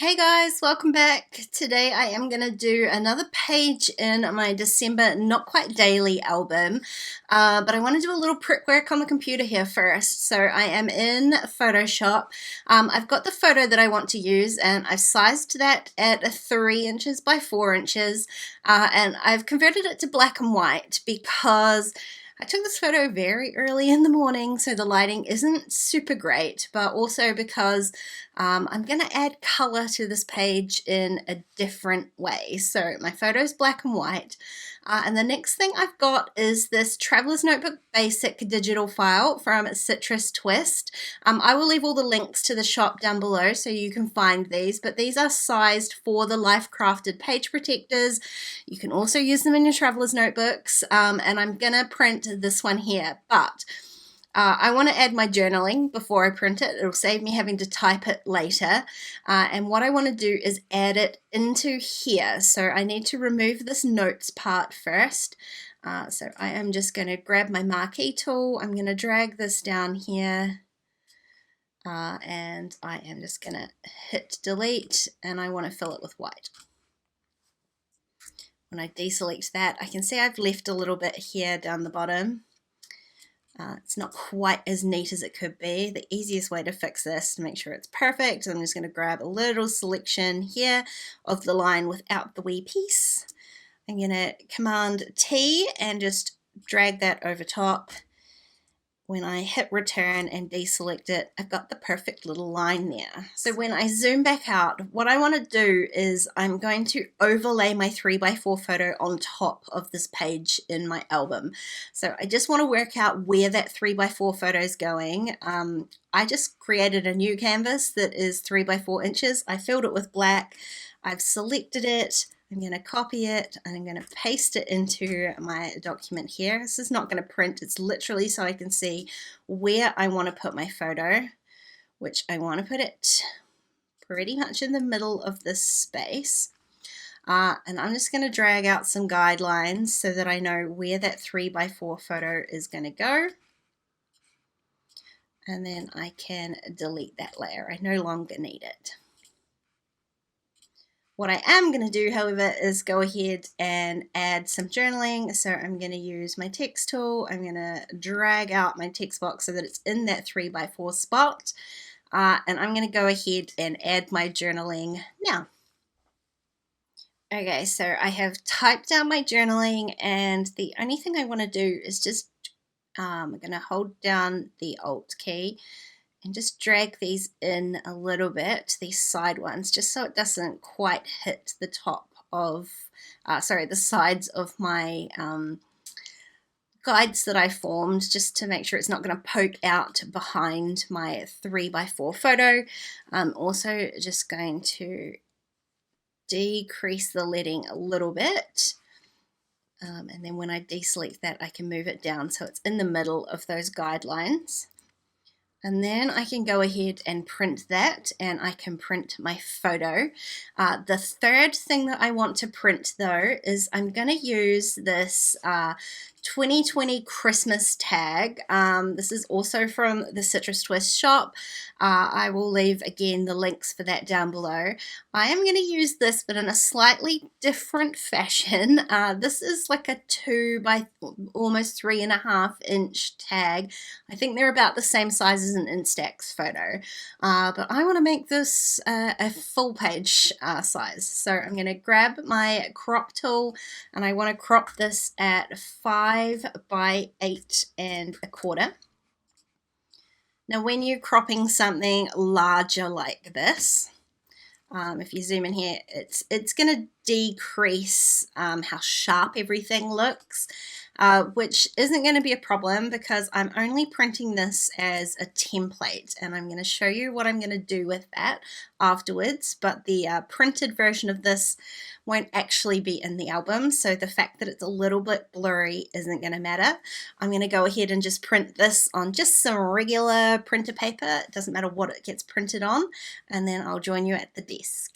Hey guys, welcome back. Today I am going to do another page in my December not quite daily album, but I want to do a little prep work on the computer here first. So I am in Photoshop. I've got the photo that I want to use and I've sized that at 3 inches by 4 inches, and I've converted it to black and white because I took this photo very early in the morning, so the lighting isn't super great, but also because I'm going to add color to this page in a different way. So my photo is black and white, and the next thing I've got is this Traveler's Notebook Basic digital file from Citrus Twist. I will leave all the links to the shop down below so you can find these, but these are sized for the Life Crafted page protectors. You can also use them in your traveler's notebooks, and I'm gonna print this one here, but I want to add my journaling before I print it. It'll save me having to type it later, and what I want to do is add it into here. So I need to remove this notes part first. So I am just going to grab my marquee tool. I'm going to drag this down here, and I am just going to hit delete, and I want to fill it with white. When I deselect that, I can see I've left a little bit here down the bottom. It's not quite as neat as it could be. The easiest way to fix this to make sure it's perfect, I'm just going to grab a little selection here of the line without the wee piece. I'm going to Command T and just drag that over top. When I hit return and deselect it, I've got the perfect little line there. So when I zoom back out, what I want to do is I'm going to overlay my 3x4 photo on top of this page in my album. So I just want to work out where that 3x4 photo is going. I just created a new canvas that is 3x4 inches. I filled it with black. I've selected it. I'm going to copy it and I'm going to paste it into my document here. This is not going to print, it's literally so I can see where I want to put my photo, which I want to put it pretty much in the middle of this space. And I'm just going to drag out some guidelines so that I know where that 3x4 photo is going to go. And then I can delete that layer. I no longer need it. What I am going to do, however, is go ahead and add some journaling. So I'm going to use my text tool. I'm going to drag out my text box so that it's in that 3x4 spot. And I'm going to go ahead and add my journaling now. Okay, so I have typed out my journaling, and the only thing I want to do is just, I'm going to hold down the Alt key and just drag these in a little bit, these side ones, just so it doesn't quite hit the top of, the sides of my guides that I formed, just to make sure it's not going to poke out behind my 3x4 photo. I'm also just going to decrease the leading a little bit. And then when I deselect that, I can move it down so it's in the middle of those guidelines. And then I can go ahead and print that, and I can print my photo. The third thing that I want to print though is I'm going to use this 2020 Christmas tag. This is also from the Citrus Twist shop. I will leave again the links for that down below. I am going to use this but in a slightly different fashion. This is like a 2 by almost 3.5 inch tag. I think they're about the same size as an Instax photo, but I want to make this a full page size. So I'm going to grab my crop tool and I want to crop this at 5 by 8.25. Now when you're cropping something larger like this, if you zoom in here, it's going to decrease how sharp everything looks, which isn't going to be a problem because I'm only printing this as a template, and I'm going to show you what I'm going to do with that afterwards. But the printed version of this won't actually be in the album, so the fact that it's a little bit blurry isn't going to matter. I'm going to go ahead and just print this on just some regular printer paper. It doesn't matter what it gets printed on, and then I'll join you at the desk.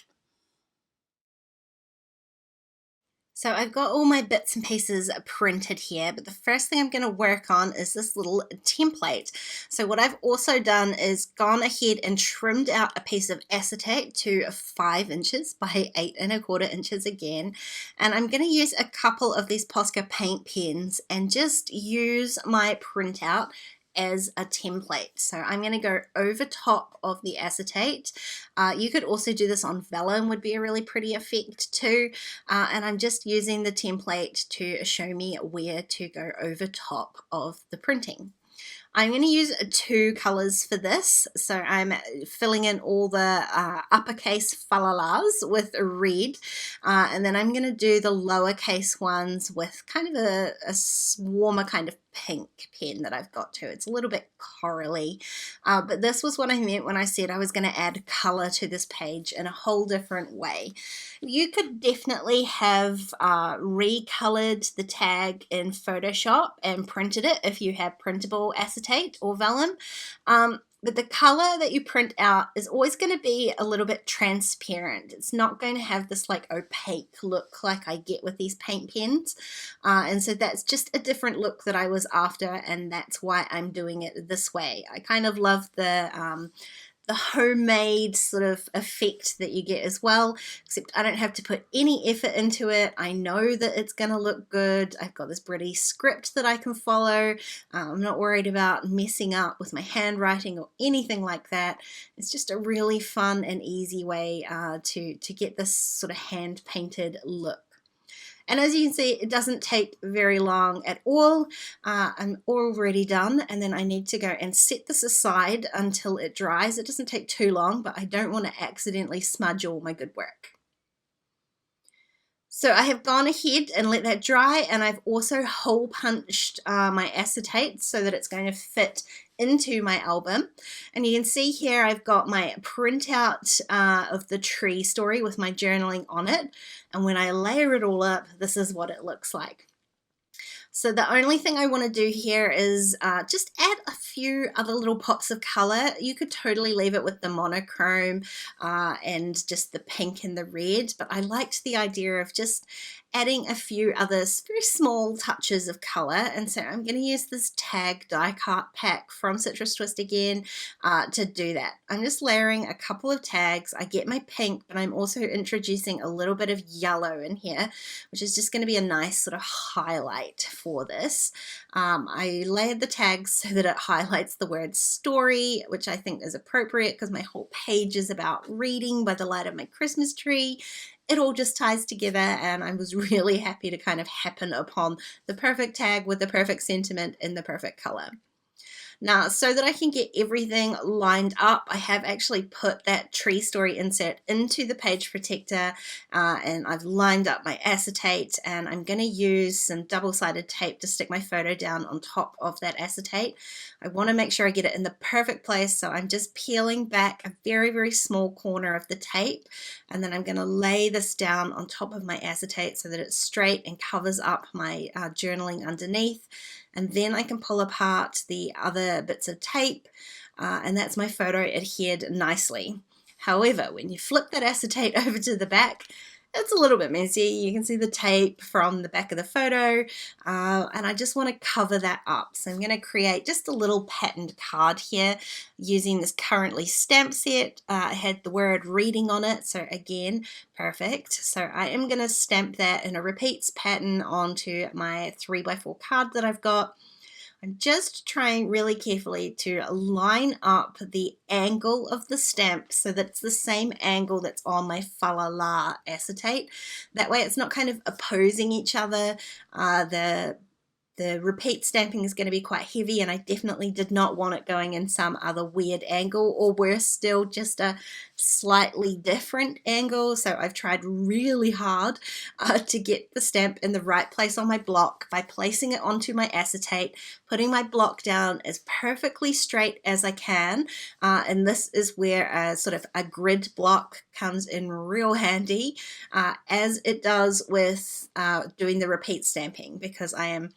So I've got all my bits and pieces printed here, but the first thing I'm going to work on is this little template. So what I've also done is gone ahead and trimmed out a piece of acetate to 5 inches by 8¼ inches again. And I'm going to use a couple of these Posca paint pens and just use my printout as a template. So I'm going to go over top of the acetate. You could also do this on vellum, would be a really pretty effect too. And I'm just using the template to show me where to go over top of the printing. I'm going to use 2 colors for this, so I'm filling in all the uppercase falalas with red, and then I'm going to do the lowercase ones with kind of a warmer kind of pink pen that I've got too. It's a little bit corally, but this was what I meant when I said I was going to add color to this page in a whole different way. You could definitely have recolored the tag in Photoshop and printed it if you have printable acetate or vellum. But the color that you print out is always going to be a little bit transparent. It's not going to have this like opaque look like I get with these paint pens. And so that's just a different look that I was after, and that's why I'm doing it this way. I kind of love the homemade sort of effect that you get as well, except I don't have to put any effort into it. I know that it's going to look good. I've got this pretty script that I can follow. I'm not worried about messing up with my handwriting or anything like that. It's just a really fun and easy way to get this sort of hand painted look. And as you can see, it doesn't take very long at all. I'm already done, and then I need to go and set this aside until it dries. It doesn't take too long, but I don't want to accidentally smudge all my good work. So I have gone ahead and let that dry, and I've also hole punched my acetate so that it's going to fit into my album. And you can see here I've got my printout of the tree story with my journaling on it, and when I layer it all up, this is what it looks like. So the only thing I want to do here is just add a few other little pops of color. You could totally leave it with the monochrome and just the pink and the red, but I liked the idea of just adding a few others, very small touches of color. And so I'm going to use this tag die cut pack from Citrus Twist again to do that. I'm just layering a couple of tags. I get my pink, but I'm also introducing a little bit of yellow in here, which is just going to be a nice sort of highlight for this. I layered the tags so that it highlights the word story, which I think is appropriate because my whole page is about reading by the light of my Christmas tree. It all just ties together, and I was really happy to kind of happen upon the perfect tag with the perfect sentiment in the perfect color. Now, so that I can get everything lined up, I have actually put that tree story insert into the page protector, and I've lined up my acetate, and I'm going to use some double-sided tape to stick my photo down on top of that acetate. I want to make sure I get it in the perfect place, so I'm just peeling back a very, very small corner of the tape, and then I'm going to lay this down on top of my acetate so that it's straight and covers up my journaling underneath. And then I can pull apart the other bits of tape, and that's my photo adhered nicely. However, when you flip that acetate over to the back, it's a little bit messy. You can see the tape from the back of the photo, and I just want to cover that up. So I'm going to create just a little patterned card here using this Currently stamp set. I had the word reading on it, so again, perfect. So I am going to stamp that in a repeats pattern onto my 3x4 card that I've got. I'm just trying really carefully to line up the angle of the stamp so that it's the same angle that's on my falala acetate. That way it's not kind of opposing each other. The repeat stamping is going to be quite heavy, and I definitely did not want it going in some other weird angle, or worse still, just a slightly different angle. So I've tried really hard to get the stamp in the right place on my block by placing it onto my acetate, putting my block down as perfectly straight as I can, and this is where a sort of a grid block comes in real handy, as it does with doing the repeat stamping, because I am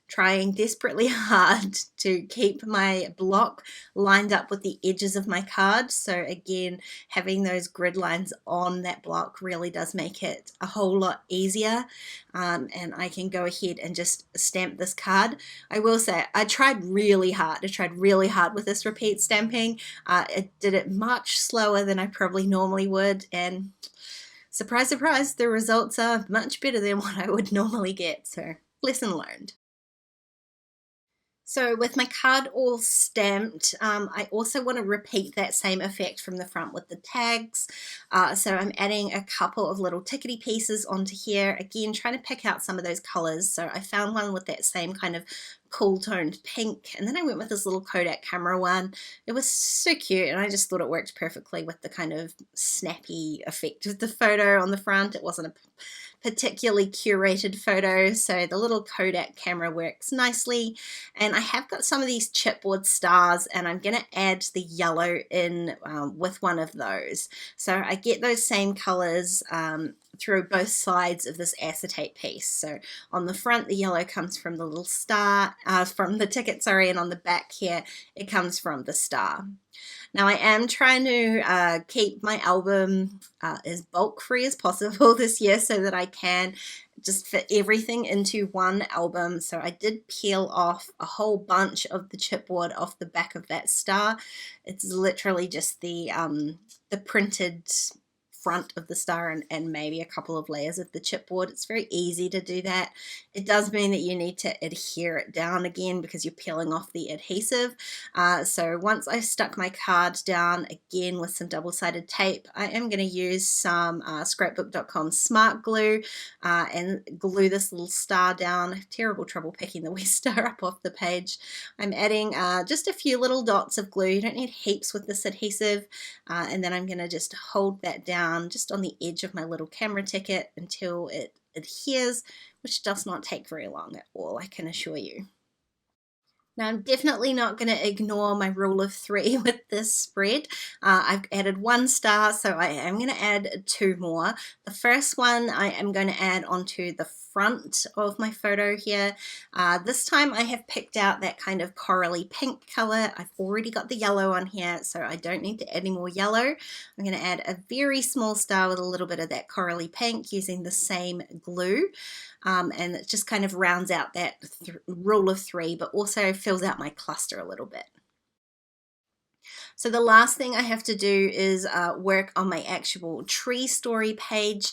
trying desperately hard to keep my block lined up with the edges of my card. So again, having those grid lines on that block really does make it a whole lot easier. And I can go ahead and just stamp this card. I will say I tried really hard. I tried really hard with this repeat stamping. It did it much slower than I probably normally would, and surprise, surprise, the results are much better than what I would normally get. So lesson learned. So with my card all stamped, I also want to repeat that same effect from the front with the tags. So I'm adding a couple of little tickety pieces onto here, again trying to pick out some of those colors. So I found one with that same kind of cool toned pink, and then I went with this little Kodak camera one. It was so cute, and I just thought it worked perfectly with the kind of snappy effect of the photo on the front. It wasn't a particularly curated photo, so the little Kodak camera works nicely. And I have got some of these chipboard stars, and I'm going to add the yellow in with one of those. So I get those same colors through both sides of this acetate piece. So on the front, the yellow comes from the little star, from the ticket, sorry, and on the back here, it comes from the star. Now I am trying to keep my album as bulk free as possible this year so that I can just fit everything into one album. So I did peel off a whole bunch of the chipboard off the back of that star. It's literally just the printed front of the star and maybe a couple of layers of the chipboard. It's very easy to do that. It does mean that you need to adhere it down again because you're peeling off the adhesive. So once I've stuck my card down again with some double-sided tape, I am going to use some scrapbook.com smart glue and glue this little star down. I have terrible trouble picking the wee star up off the page. I'm adding just a few little dots of glue. You don't need heaps with this adhesive. And then I'm going to just hold that down just on the edge of my little camera ticket until it adheres, which does not take very long at all, I can assure you. Now I'm definitely not going to ignore my rule of 3 with this spread. I've added 1 star, so I am going to add 2 more. The first one I am going to add onto the front of my photo here. This time I have picked out that kind of corally pink color. I've already got the yellow on here, so I don't need to add any more yellow. I'm going to add a very small star with a little bit of that corally pink using the same glue. And it just kind of rounds out that rule of 3, but also fills out my cluster a little bit. So the last thing I have to do is work on my actual tree story page.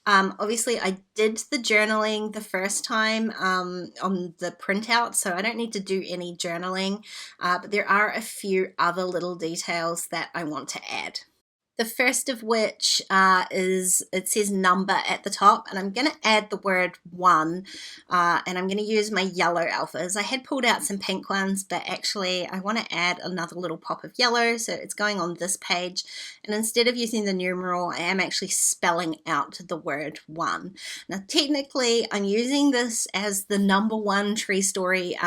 Obviously I did the journaling the first time on the printout, so I don't need to do any journaling, but there are a few other little details that I want to add. The first of which is, it says number at the top, and I'm going to add the word 1, and I'm going to use my yellow alphas. I had pulled out some pink ones, but actually I want to add another little pop of yellow, so it's going on this page, and instead of using the numeral, I am actually spelling out the word 1. Now technically I'm using this as the number 1 tree story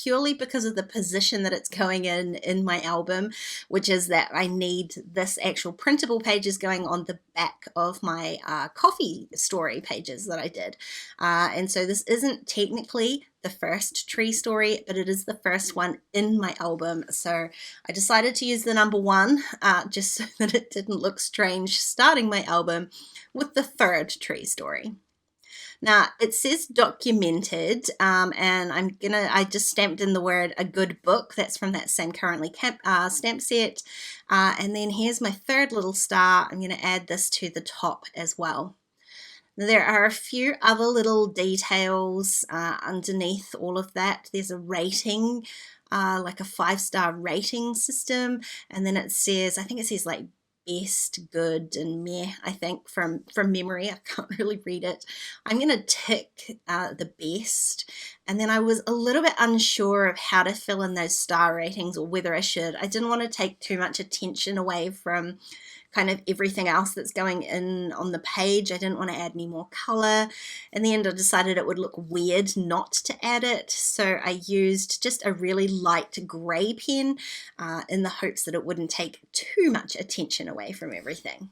purely because of the position that it's going in my album, which is that I need this actual printable pages going on the back of my coffee story pages that I did. And so this isn't technically the first tree story, but it is the first one in my album. So I decided to use the number 1 just so that it didn't look strange starting my album with the 3rd tree story. Now it says documented, and I just stamped in the word a good book. That's from that same currently stamp set. And then here's my 3rd little star. I'm going to add this to the top as well. There are a few other little details underneath all of that. There's a rating, like a 5-star rating system, and then it says, I think it says like best, good, and meh, I think, from memory. I can't really read it. I'm going to tick the best, and then I was a little bit unsure of how to fill in those star ratings or whether I should. I didn't want to take too much attention away from kind of everything else that's going in on the page. I didn't want to add any more color. In the end, I decided it would look weird not to add it, so I used just a really light gray pen in the hopes that it wouldn't take too much attention away from everything.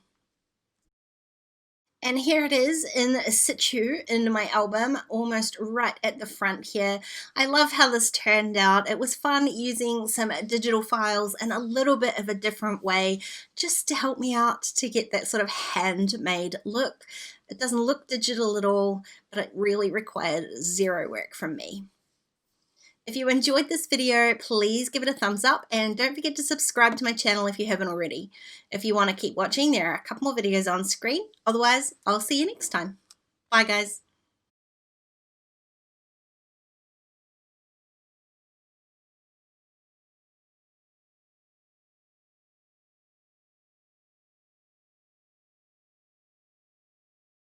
And here it is in situ in my album, almost right at the front here. I love how this turned out. It was fun using some digital files in a little bit of a different way, just to help me out to get that sort of handmade look. It doesn't look digital at all, but it really required zero work from me. If you enjoyed this video, please give it a thumbs up and don't forget to subscribe to my channel if you haven't already. If you want to keep watching, there are a couple more videos on screen. Otherwise, I'll see you next time. Bye guys.